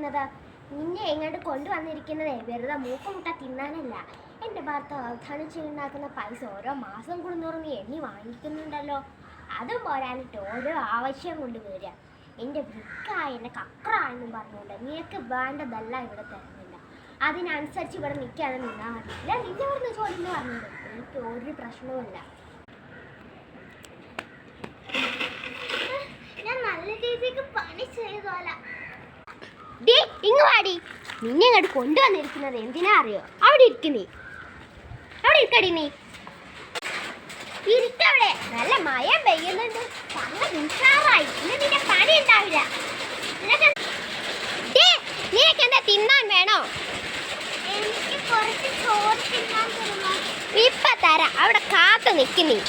വന്നിരിക്കുന്നത്? നിന്നെ എങ്ങോട്ട് കൊണ്ടുവന്നിരിക്കുന്നതേ വെറുതെ മൂക്കുമുട്ട തിന്നാനല്ല. എൻ്റെ ഭർത്താവ് അധ്വാനിച്ചുണ്ടാക്കുന്ന പൈസ ഓരോ മാസം കൂടുന്നോറും നീ എണ്ണി വാങ്ങിക്കുന്നുണ്ടല്ലോ. അതും പോരാനിട്ട് ഓരോ ആവശ്യം കൊണ്ട് വരിക. എൻ്റെ വൃക്ക എന്നെ കക്ര എന്നും പറഞ്ഞുകൊണ്ട് നിനക്ക് വേണ്ടതല്ല ഇവിടെ തരുന്നില്ല. അതിനനുസരിച്ച് ഇവിടെ നിൽക്കാതെ നിന്നാൽ മതി. ഞാൻ നിന്നെ ഇവിടുന്ന് ചോദിക്കുന്നു പറഞ്ഞത്. എനിക്ക് ഒരു പ്രശ്നവുമില്ല. ഞാൻ നല്ല രീതിക്ക് പണി ചെയ്തോല. ഇങ്ങ് വാടി. നിന്നെ ഇങ്ങോട്ട് കൊണ്ടുവന്നിരിക്കുന്നത് എന്തിനാ അറിയോ? അവിടെ ഇരിക്കുന്നേ, അവിടെ ഇരിക്കടി. നീ ഇരിക്കവിടെ. നല്ല മയം പെയ്യുന്നുണ്ട്. ഉഷാറായി. ഇന്ന് നിന്റെ പണി ഉണ്ടാവില്ല. നിനക്ക് എന്താ തിന്നാൻ വേണോ? എനിക്ക് കുറച്ച് ചോറ് തിന്നാൻ തരുമോ? ഇപ്പൊ തരാം. അവിടെ കാത്തു നിൽക്കുന്നേ.